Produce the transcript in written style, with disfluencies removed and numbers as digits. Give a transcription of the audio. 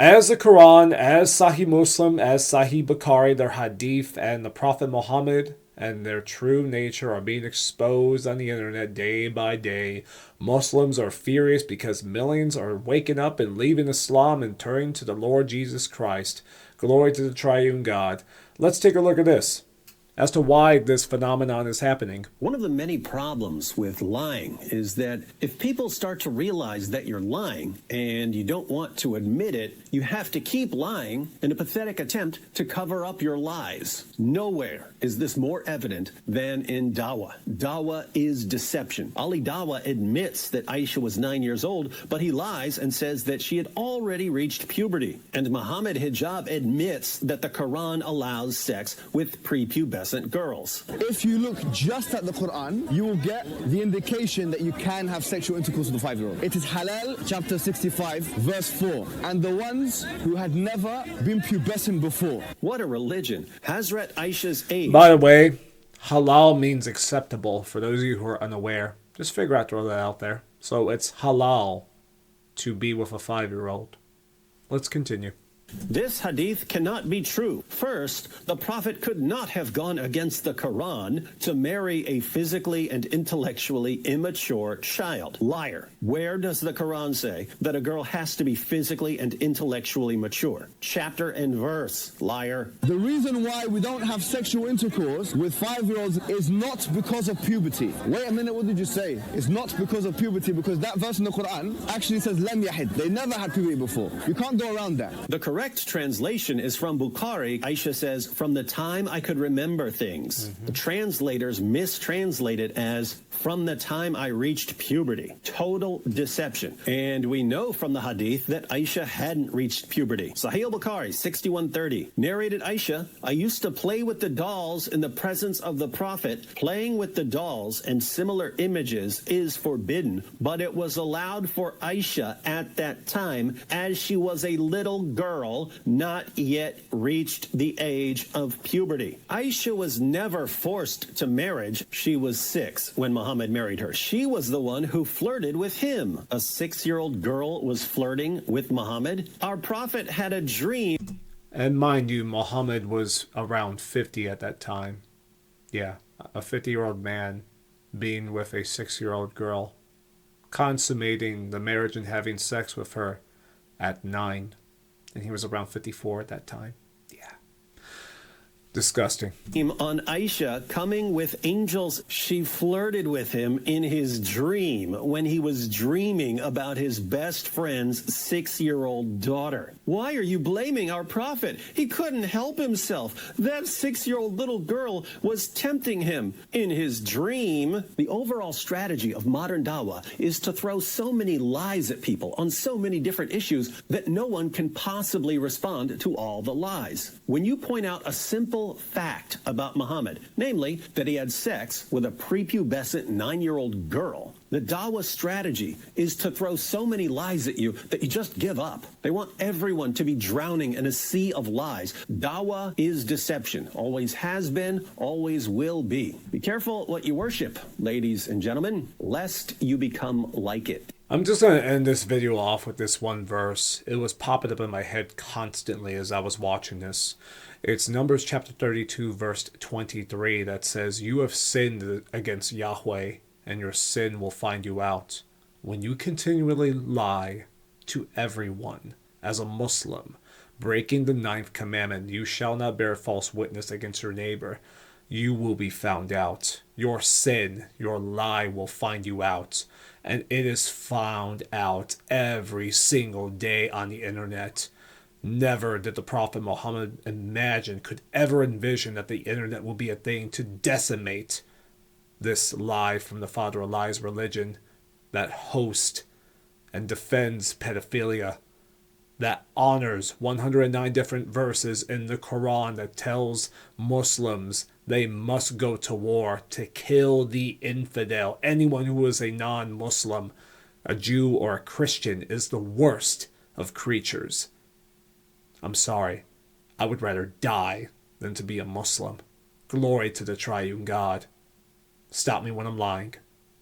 As the Quran, as Sahih Muslim, as Sahih Bukhari, their Hadith, and the Prophet Muhammad and their true nature are being exposed on the internet day by day. Muslims are furious because millions are waking up and leaving Islam and turning to the Lord Jesus Christ. Glory to the triune God. Let's take a look at this as to why this phenomenon is happening. One of the many problems with lying is that if people start to realize that you're lying and you don't want to admit it, you have to keep lying in a pathetic attempt to cover up your lies. Nowhere is this more evident than in Dawa. Dawa is deception. Ali Dawa admits that Aisha was 9 years old, but he lies and says that she had already reached puberty. And Muhammad Hijab admits that the Quran allows sex with prepubescent girls. If you look just at the Quran, you will get the indication that you can have sexual intercourse with a 5-year-old. It is Halal, chapter 65, verse 4. And the ones who had never been pubescent before. What a religion. Hazrat Aisha's age. By the way, halal means acceptable. For those of you who are unaware, just figure out, throw that out there. So it's halal to be with a 5-year-old. Let's continue. This hadith cannot be true. First, the Prophet could not have gone against the Quran to marry a physically and intellectually immature child. Liar. Where does the Quran say that a girl has to be physically and intellectually mature? Chapter and verse. Liar. The reason why we don't have sexual intercourse with 5-year-olds is not because of puberty. Wait a minute, what did you say? It's not because of puberty, because that verse in the Quran actually says lam yahid. They never had puberty before. You can't go around that. The correct translation is from Bukhari. Aisha says, from the time I could remember things. The translators mistranslate it as from the time I reached puberty. Total deception. And we know from the hadith that Aisha hadn't reached puberty. Sahih al-Bukhari 6130 narrated Aisha, I used to play with the dolls in the presence of the Prophet. Playing with the dolls and similar images is forbidden, but it was allowed for Aisha at that time as she was a little girl not yet reached the age of puberty. Aisha was never forced to marriage. She was 6 when Muhammad married her. She was the one who flirted with him. A 6-year-old girl was flirting with Muhammad. Our Prophet had a dream. And mind you, Muhammad was around 50 at that time. Yeah, a 50-year-old man being with a 6-year-old girl, consummating the marriage and having sex with her at 9. And he was around 54 at that time. Yeah. Disgusting. On Aisha coming with angels, she flirted with him in his dream when he was dreaming about his best friend's 6-year-old daughter. Why are you blaming our Prophet? He couldn't help himself. That 6-year-old little girl was tempting him in his dream. The overall strategy of modern dawah is to throw so many lies at people on so many different issues that no one can possibly respond to all the lies. When you point out a simple fact about Muhammad, namely that he had sex with a prepubescent 9-year-old girl, the dawah strategy is to throw so many lies at you that you just give up. They want everyone to be drowning in a sea of lies. Dawah is deception. Always has been, always will be. Be careful what you worship, ladies and gentlemen, lest you become like it. I'm just going to end this video off with this one verse. It was popping up in my head constantly as I was watching this. It's Numbers chapter 32, verse 23 that says, you have sinned against Yahweh, and your sin will find you out. When you continually lie to everyone as a Muslim, breaking the 9th commandment, you shall not bear false witness against your neighbor, you will be found out. Your sin, your lie will find you out. And it is found out every single day on the internet. Never did the Prophet Muhammad could ever envision that the internet will be a thing to decimate this lie from the father of lies religion that hosts and defends pedophilia, that honors 109 different verses in the Quran that tells Muslims they must go to war to kill the infidel. Anyone who is a non-Muslim, a Jew or a Christian, is the worst of creatures. I'm sorry. I would rather die than to be a Muslim. Glory to the triune God. Stop me when I'm lying.